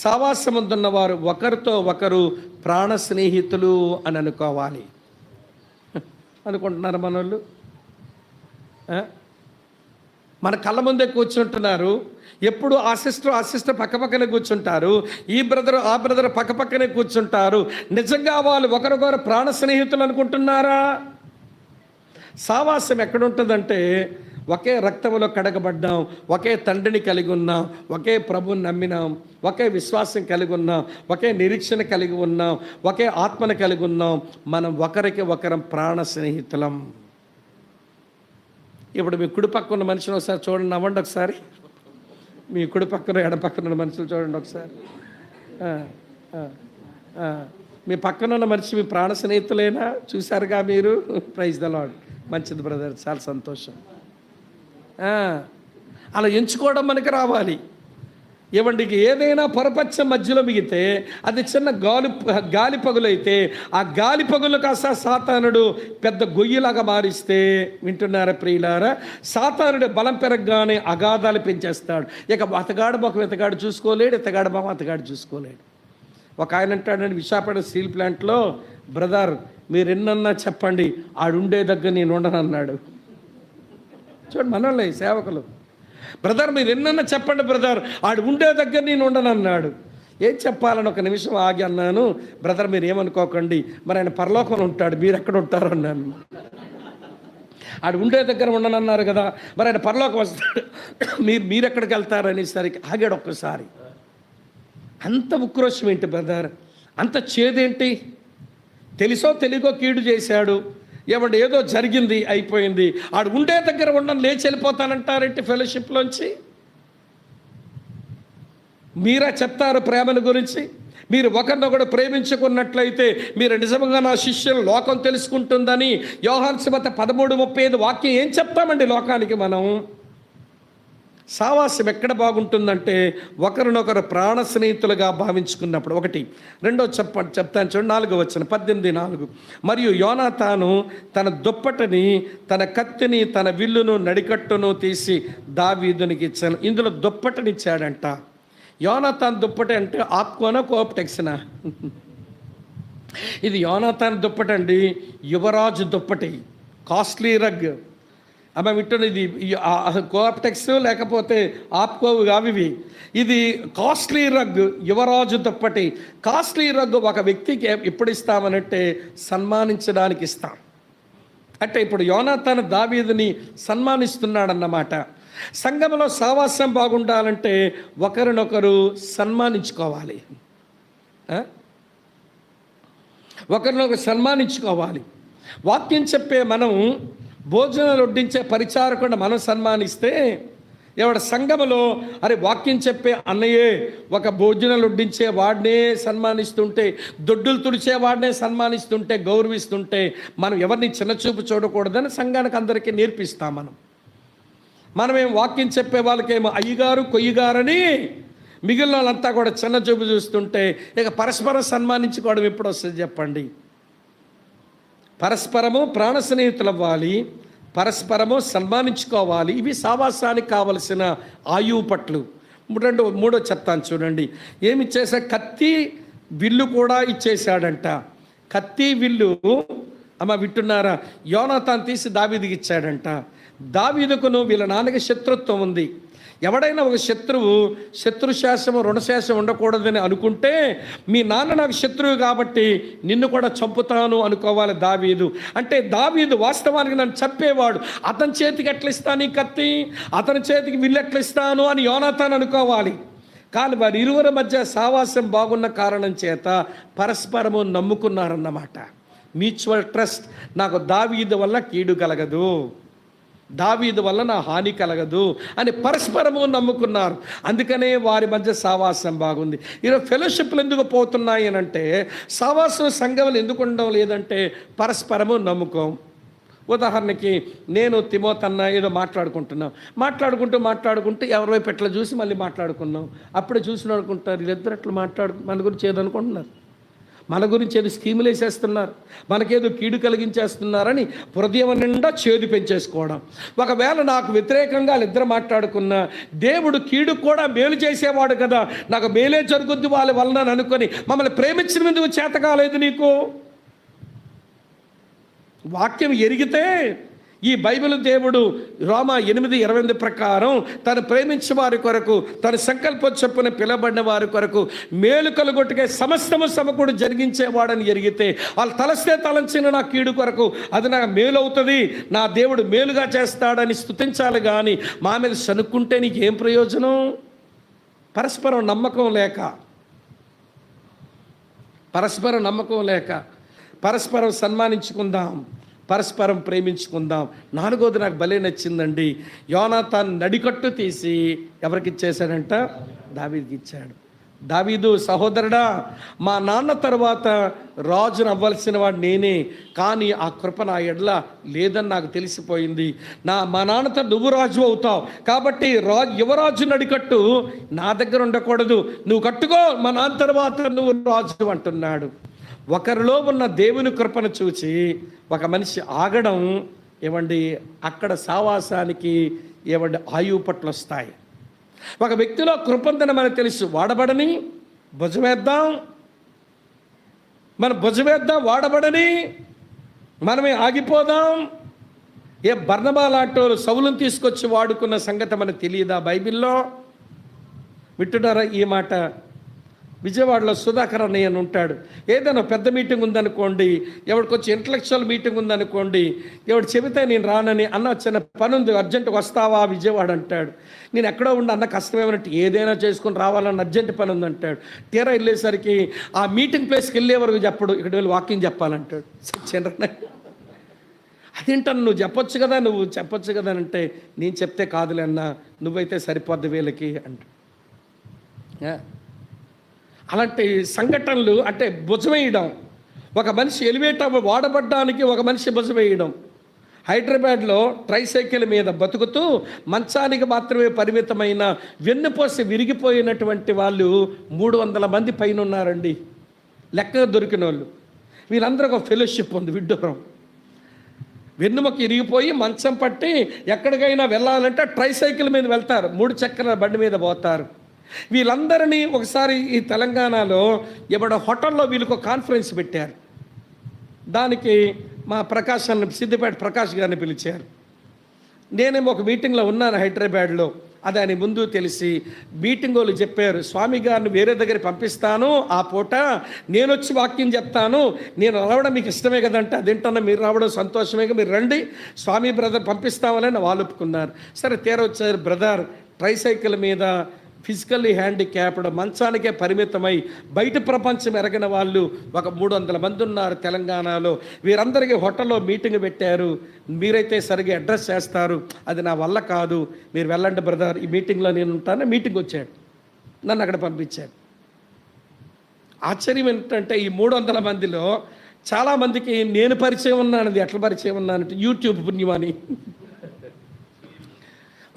సావాసముందున్న వారు ఒకరితో ఒకరు ప్రాణ స్నేహితులు అని అనుకోవాలి. అనుకుంటున్నారు మనోళ్ళు. మన కళ్ళ ముందే కూర్చుంటున్నారు. ఎప్పుడు ఆ సిస్టర్ పక్కపక్కనే కూర్చుంటారు, ఈ బ్రదర్ ఆ బ్రదర్ పక్కపక్కనే కూర్చుంటారు. నిజంగా వాళ్ళు ఒకరికొకరు ప్రాణ స్నేహితులు అనుకుంటున్నారా? సావాసం ఎక్కడుంటుందంటే ఒకే రక్తంలో కడగబడ్డాం, ఒకే తండ్రిని కలిగి ఉన్నాం, ఒకే ప్రభుని నమ్మినాం, ఒకే విశ్వాసం కలిగి ఉన్నాం, ఒకే నిరీక్షణ కలిగి ఉన్నాం, ఒకే ఆత్మను కలిగి ఉన్నాం. మనం ఒకరికి ఒకరం ప్రాణ స్నేహితులం. ఇప్పుడు మీ కుడి పక్కన ఉన్న మనిషిని ఒకసారి చూడండి, నవ్వండి ఒకసారి. మీ కుడి పక్కన ఎడ పక్కన ఉన్న మనుషులు చూడండి ఒకసారి. మీ పక్కన ఉన్న మనిషి మీ ప్రాణ స్నేహితులేనా? చూశారుగా మీరు? Praise the Lord. మంచిది బ్రదర్, చాలా సంతోషం. అలా ఎంచుకోవడం మనకి రావాలి. ఏమండి, ఏదైనా పొరపచ్చ మధ్యలో మిగితే అది చిన్న గాలి పగులైతే ఆ గాలి పగులు కాస్త సాతానుడు పెద్ద గొయ్యిలాగా మారిస్తే, వింటున్నారా ప్రియులారా? సాతానుడు బలం పెరగగానే అగాధాలు పెంచేస్తాడు. ఇక అతగాడు మొఖం ఇతగాడు చూసుకోలేడు, ఇతగాడు మొఖం అతగాడు చూసుకోలేడు. ఒక ఆయన అంటాడండి, విశాఖపట్నం స్టీల్ ప్లాంట్లో, బ్రదర్ మీరు ఎన్నన్నా చెప్పండి, ఆడుండే దగ్గర నేను ఉండనన్నాడు. చూడండి మనోళ్ళే సేవకులు. బ్రదర్ మీరు ఎన్నన్నా చెప్పండి బ్రదర్, ఆడు ఉండే దగ్గర నేను ఉండనన్నాడు. ఏం చెప్పాలని ఒక నిమిషం ఆగి అన్నాను, బ్రదర్ మీరు ఏమనుకోకండి, మరి ఆయన పరలోకంలో ఉంటాడు, మీరు ఎక్కడ ఉంటారు అన్నాను. ఆడు ఉండే దగ్గర ఉండనన్నారు కదా, మరి ఆయన పరలోకం వస్తాడు, మీరెక్కడికి వెళ్తారు అనేసరికి ఆగాడు ఒక్కసారి. అంత ఉక్రోషం ఏంటి బ్రదర్, అంత చేదేంటి? తెలుసో తెలియకో కీడు చేశాడు, ఏమంటే ఏదో జరిగింది, అయిపోయింది. ఆడు ఉండే దగ్గర ఉండని లేచి వెళ్ళిపోతానంటారేంటి ఫెలోషిప్లోంచి? మీరా చెప్తారు ప్రేమను గురించి? మీరు ఒకరినొకడు ప్రేమించుకున్నట్లయితే మీరు నిజంగా నా శిష్యులు లోకం తెలుసుకుంటుందని యోహాను సువార్త 13:35 వాక్యం ఏం చెప్తామండి లోకానికి మనం? సావాసం ఎక్కడ బాగుంటుందంటే ఒకరినొకరు ప్రాణ స్నేహితులుగా భావించుకున్నప్పుడు. ఒకటి. రెండో చెప్తాను చూడండి, 4వ వచనం 18:4. మరియు యోనాతాను తన దుప్పటిని, తన కత్తిని, తన విల్లును, నడికట్టును తీసి దావీదునికి ఇచ్చాను. ఇందులో దుప్పటిని ఇచ్చాడంట. యోనాతాను దుప్పటి అంటే ఆప్కోనా కోప్టెక్స్నా? ఇది యోనాతాను దుప్పటి అండి, యువరాజు దుప్పటి, కాస్ట్లీ రగ్. ఆమె వింటున్న ఇది కోఆప్టెక్స్ లేకపోతే ఆప్కోవ్ కావివి. ఇది కాస్ట్లీ రగ్, యువరాజు దుప్పటి. కాస్ట్లీ రగ్ ఒక వ్యక్తికి ఎప్పుడు ఇస్తామనంటే సన్మానించడానికి ఇస్తాం. అంటే ఇప్పుడు యోనాతాను దావీదుని సన్మానిస్తున్నాడన్నమాట. సంఘంలో సావాసం బాగుండాలంటే ఒకరినొకరు సన్మానించుకోవాలి, ఒకరినొకరు సన్మానించుకోవాలి. వాక్యం చెప్పే మనం, భోజనాలు వడ్డించే పరిచారకుండా మనం సన్మానిస్తే, ఎవడ సంఘములో అరే వాక్యం చెప్పే అన్నయ్యే ఒక భోజనాలు వడ్డించే వాడినే సన్మానిస్తుంటే, దొడ్డులు తుడిచే వాడినే సన్మానిస్తుంటే, గౌరవిస్తుంటే మనం ఎవరిని చిన్నచూపు చూడకూడదని సంఘానికి అందరికీ నేర్పిస్తాం. మనమేం వాక్యం చెప్పే వాళ్ళకేమో అయ్యగారు కొయ్యగారని, మిగిలిన వాళ్ళంతా కూడా చిన్నచూపు చూస్తుంటే ఇక పరస్పరం సన్మానించుకోవడం ఎప్పుడు వస్తుంది చెప్పండి? పరస్పరము ప్రాణ స్నేహితులు అవ్వాలి, పరస్పరము సన్మానించుకోవాలి. ఇవి సావాసానికి కావలసిన ఆయువు పట్లు. మూడో చెప్తాను చూడండి. ఏమి ఇచ్చేసా? కత్తి విల్లు కూడా ఇచ్చేసాడంట. కత్తి విల్లు వింటున్నారా? యోనాతాను తీసి దావీదుకి ఇచ్చాడంట. దావీదుకును వీళ్ళ నాన్నకి శత్రుత్వం ఉంది. ఎవడైనా ఒక శత్రుశాసము రుణశాసం ఉండకూడదని అనుకుంటే, మీ నాన్న నాకు శత్రువు కాబట్టి నిన్ను కూడా చంపుతాను అనుకోవాలి దావీదు. అంటే దావీదు వాస్తవానికి నన్ను చంపేవాడు, అతని చేతికి ఎట్లా ఇస్తాను ఈ కత్తి, అతని చేతికి విల్లు ఎట్లా ఇస్తాను అని యోనాతాను అనుకోవాలి. కానీ వారి ఇరువురి మధ్య సావాసం బాగున్న కారణం చేత పరస్పరము నమ్ముకున్నారన్నమాట. Mutual trust. నాకు దావీదు వల్ల కీడు కలగదు, దావీదు వల్ల నా హాని కలగదు అని పరస్పరము నమ్ముకున్నారు. అందుకనే వారి మధ్య సావాసం బాగుంది. ఈరోజు ఫెలోషిప్లు ఎందుకు పోతున్నాయి అని అంటే, సావాసం సంఘంలో ఎందుకు ఉండడం లేదంటే పరస్పరము నమ్ముకోం. ఉదాహరణకి నేను తిమోతన్న ఏదో మాట్లాడుకుంటూ ఎవరి వైపు ఎట్లా చూసి మళ్ళీ మాట్లాడుకున్నాం. అప్పుడే చూసి అనుకుంటారు వీళ్ళిద్దరు ఎట్లా మన గురించి ఏదనుకుంటున్నారు. మన గురించి ఏదో స్కీములు వేసేస్తున్నారు, మనకేదో కీడు కలిగించేస్తున్నారని హృదయం నిండా చేదు పెంచేసుకోవడం. ఒకవేళ నాకు వ్యతిరేకంగా వాళ్ళిద్దరు మాట్లాడుకున్నా దేవుడు కీడు కూడా మేలు చేసేవాడు కదా, నాకు మేలే జరుగుద్ది వాళ్ళ వలన అనుకొని మమ్మల్ని ప్రేమించిన ఎందుకు చేత కాలేదు నీకు? వాక్యం ఎరిగితే ఈ బైబిల్ దేవుడు రోమా 8:28 ప్రకారం తను ప్రేమించే వారి కొరకు, తన సంకల్పం చొప్పున పిలబడిన వారి కొరకు మేలు కలుగొట్టుకే సమస్తము సమకూడు జరిగించేవాడని ఎరిగితే వాళ్ళు తలస్తే తలంచిన నా కీడు కొరకు అది నాకు మేలు అవుతుంది, నా దేవుడు మేలుగా చేస్తాడని స్తుతించాలి. కానీ మా మీద సనుక్కుంటే నీకేం ప్రయోజనం? పరస్పరం నమ్మకం లేక పరస్పరం సన్మానించుకుందాం, పరస్పరం ప్రేమించుకుందాం. 4వది నాకు భలే నచ్చిందండి. యోనాతాన్ నడికట్టు తీసి ఎవరికి ఇచ్చేశాడంట? దావీదుకి ఇచ్చాడు. దావీదు, సహోదరుడా, మా నాన్న తర్వాత రాజును అవ్వాల్సిన వాడు నేనే, కానీ ఆ కృప నా ఎడల లేదని నాకు తెలిసిపోయింది. మా నాన్నతో నువ్వు రాజు అవుతావు కాబట్టి యువరాజు నడికట్టు నా దగ్గర ఉండకూడదు, నువ్వు కట్టుకో, మా నాన్న తర్వాత నువ్వు రాజు అంటున్నాడు. ఒకరిలో ఉన్న దేవుని కృపను చూచి ఒక మనిషి ఆగడం ఏమండి, అక్కడ సావాసానికి ఏమండి ఆయువు పట్లు వస్తాయి. ఒక వ్యక్తిలో కృపందని మనకు తెలుసు, వాడబడని భుజమేద్దాం, వాడబడని మనమే ఆగిపోదాం. ఏ బర్నబా లాంటి సౌలును తీసుకొచ్చి వాడుకున్న సంగతి మనకు తెలియదా? బైబిల్లో వింటున్నారా ఈ మాట? విజయవాడలో సుధాకర్ అన్నయ్య అని ఉంటాడు. ఏదైనా పెద్ద మీటింగ్ ఉందనుకోండి, ఎవరికొచ్చి ఇంటలెక్చువల్ మీటింగ్ ఉందనుకోండి, ఎవడు చెబితే నేను రానని, అన్న చిన్న పని ఉంది అర్జెంటుగా వస్తావా విజయవాడ అంటాడు. నేను ఎక్కడో ఉండి అన్న కష్టమేమన్నట్టు ఏదైనా చేసుకుని రావాలన్న అర్జెంట్ పని ఉందంటాడు. తీరా వెళ్ళేసరికి ఆ మీటింగ్ ప్లేస్కి వెళ్ళే వరకు చెప్పడు, ఇక్కడ వెళ్ళి వాకింగ్ చెప్పాలంటాడు. అదేంటన్న నువ్వు చెప్పొచ్చు కదా అంటే, నేను చెప్తే కాదులే అన్న, నువ్వైతే సరిపోద్ది వీళ్ళకి అంట. అలాంటి సంఘటనలు అంటే భుజమేయడం, ఒక మనిషి ఎలివేటర్ వాడబడ్డానికి ఒక మనిషి భుజమేయడం. హైదరాబాద్లో ట్రైసైకిల్ మీద బతుకుతూ మంచానికి మాత్రమే పరిమితమైన వెన్నుపోసి విరిగిపోయినటువంటి వాళ్ళు 300 మంది పైన ఉన్నారండి, లెక్క దొరికిన వాళ్ళు. వీళ్ళందరూ ఒక ఫెలోషిప్ ఉంది, విడ్డూరం. వెన్నుముక ఇరిగిపోయి మంచం పట్టి ఎక్కడికైనా వెళ్ళాలంటే ట్రైసైకిల్ మీద వెళ్తారు, 3 చక్రాల బండి మీద పోతారు. వీళ్ళందరినీ ఒకసారి ఈ తెలంగాణలో ఎవడో హోటల్లో వీళ్ళకు కాన్ఫరెన్స్ పెట్టారు. దానికి మా ప్రకాష్ సిద్దిపేట ప్రకాష్ గారిని పిలిచారు. నేనేమో ఒక మీటింగ్లో ఉన్నాను హైదరాబాద్లో. అది ఆయన ముందు తెలిసి మీటింగ్ వాళ్ళు చెప్పారు, స్వామి గారిని వేరే దగ్గర పంపిస్తాను, ఆ పూట నేను వచ్చి వాక్యం చెప్తాను, నేను రావడం మీకు ఇష్టమే కదంటే, అదేంటన్నా మీరు రావడం సంతోషమే, మీరు రండి, స్వామి బ్రదర్ పంపిస్తామని వాళ్ళు ఒప్పుకున్నారు. సరే తీరా వచ్చారు. బ్రదర్ ట్రైసైకిల్ మీద ఫిజికల్లీ హ్యాండిక్యాప్డ్, మంచానికే పరిమితమై బయట ప్రపంచం ఎరగిన వాళ్ళు ఒక 300 మంది ఉన్నారు తెలంగాణలో. వీరందరికీ హోటల్లో మీటింగ్ పెట్టారు, మీరైతే సరిగ్గా అడ్రస్ చేస్తారు, అది నా వల్ల కాదు, మీరు వెళ్ళండి బ్రదర్, ఈ మీటింగ్లో నేను ఉంటాను. మీటింగ్ వచ్చాడు, నన్ను అక్కడ పంపించాడు. ఆశ్చర్యం ఏంటంటే ఈ 300 మందిలో చాలామందికి నేను పరిచయం ఉన్నానది. ఎట్లా పరిచయం ఉన్నానంటే యూట్యూబ్ పుణ్యమని.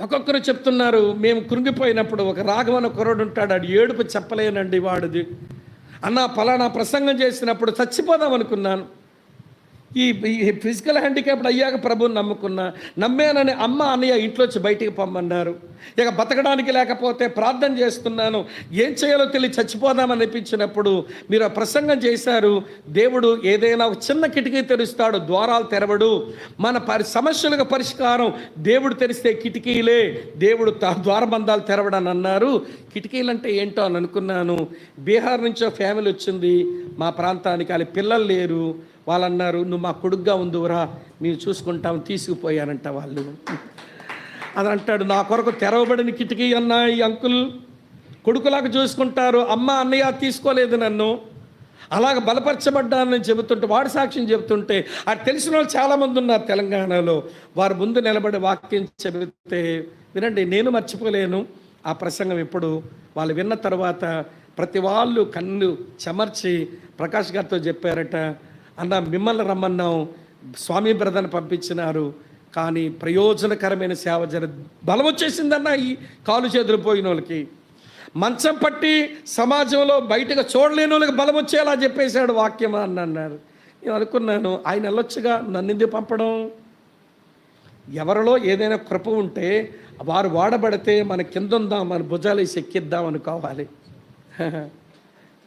ఒక్కొక్కరు చెప్తున్నారు, మేము కృంగిపోయినప్పుడు ఒక రాఘవన కుర్రోడు ఉంటాడు, ఆడు ఏడుపు చెప్పలేనండి వాడిది. అన్న పలానా ప్రసంగం చేసినప్పుడు చచ్చిపోదాం అనుకున్నాను, ఈ ఫిజికల్ హ్యాండిక్యాప్డ్ అయ్యాక ప్రభుని నమ్మానని అమ్మ అన్నయ్య ఇంట్లోంచి బయటికి పొమ్మన్నారు. ఇక బతకడానికి లేకపోతే ప్రార్థన చేస్తున్నాను, ఏం చేయాలో తెలియ చచ్చిపోదామని అనిపించినప్పుడు మీరు ఆ ప్రసంగం చేశారు. దేవుడు ఏదైనా ఒక చిన్న కిటికీ తెరుస్తాడు, ద్వారాలు తెరవడు. మన సమస్యలకు పరిష్కారం దేవుడు తెరిస్తే కిటికీలే, దేవుడు ద్వారబంధాలు తెరవడని అన్నారు. కిటికీలు అంటే ఏంటో అని అనుకున్నాను. బీహార్ నుంచి ఫ్యామిలీ వచ్చింది మా ప్రాంతానికి, వాళ్ళ పిల్లలు లేరు. వాళ్ళు అన్నారు, నువ్వు మా కొడుకుగా ఉందిరా, మేము చూసుకుంటాం, తీసుకుపోయానంట వాళ్ళు. అని అంటాడు, నా కొరకు తెరవబడిన కిటికీ అన్న ఈ అంకుల్ కొడుకులాగా చూసుకుంటారు, అమ్మ అన్నయ్య తీసుకోలేదు నన్ను, అలాగ బలపరచబడ్డానని చెబుతుంటే, వాడి సాక్ష్యం చెబుతుంటే, అది తెలిసిన వాళ్ళు చాలామంది ఉన్నారు తెలంగాణలో. వారి ముందు నిలబడి వాక్యం చెబితే వినండి, నేను మర్చిపోలేను ఆ ప్రసంగం. ఎప్పుడు వాళ్ళు విన్న తర్వాత ప్రతి వాళ్ళు కన్ను చెమర్చి ప్రకాష్ గారితో చెప్పారట, అన్న మిమ్మల్ని రమ్మన్నాం, స్వామి బ్రదర్ని పంపించినారు, కానీ ప్రయోజనకరమైన సేవ బలం వచ్చేసిందన్న ఈ కాలు చేతులు పోయిన వాళ్ళకి. మంచం పట్టి సమాజంలో బయటకు చూడలేని వాళ్ళకి బలం వచ్చేలా చెప్పేశాడు వాక్యమా అని అన్నారు. నేను అనుకున్నాను, ఆయన వెళ్ళొచ్చుగా, నన్ను ఎందుకు పంపడం? ఎవరిలో ఏదైనా కృప ఉంటే వారు వాడబడితే మన కింద ఉందాం, మన భుజాలు వేసి ఎక్కిద్దాం అనుకోవాలి.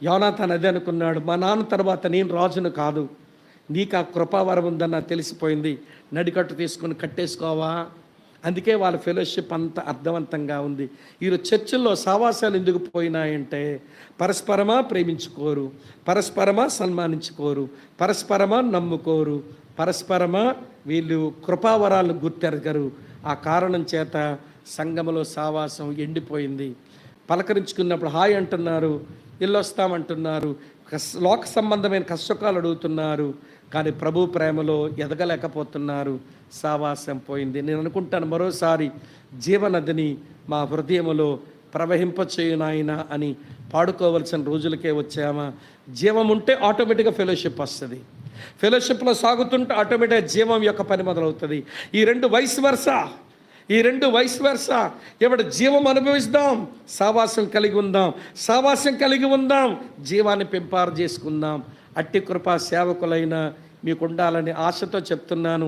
యోనాతాన్ అదే అనుకున్నాడు, మా నాన్న తర్వాత నేను రాజును కాదు, నీకు ఆ కృపావరం ఉందని నాకు తెలిసిపోయింది, నడికట్టు తీసుకొని కట్టేసుకోవా. అందుకే వాళ్ళ ఫెలోషిప్ అంత అర్థవంతంగా ఉంది. ఈరోజు చర్చిల్లో సావాసాలు ఎందుకు పోయినాయంటే పరస్పరమా ప్రేమించుకోరు, పరస్పరమా సన్మానించుకోరు, పరస్పరమా నమ్ముకోరు, పరస్పరమా వీళ్ళు కృపావరాలను గుర్తెరగరు. ఆ కారణం చేత సంఘములో సావాసం ఎండిపోయింది. పలకరించుకున్నప్పుడు హాయ్ అంటున్నారు, ఇల్లొస్తామంటున్నారు, లోక సంబంధమైన కష్టకాలు అడుగుతున్నారు, కానీ ప్రభు ప్రేమలో ఎదగలేకపోతున్నారు. సావాసం పోయింది. నేను అనుకుంటాను, మరోసారి జీవనదిని మా హృదయములో ప్రవహింపచేయు నాయనా అని పాడుకోవలసిన రోజులకే వచ్చామా? జీవం ఉంటే ఆటోమేటిక్గా ఫెలోషిప్ వస్తుంది. ఫెలోషిప్లో సాగుతుంటే ఆటోమేటిక్గా జీవం యొక్క పని మొదలవుతుంది. ఈ రెండు వయసు వరుస ఎవడు జీవం అనుభవిస్తాం, సావాసం కలిగి ఉందాం, సావాసం కలిగి ఉందాం, జీవాన్ని పెంపారు చేసుకుందాం. అట్టి కృపా సేవకులైన మీకు ఉండాలని ఆశతో చెప్తున్నాను.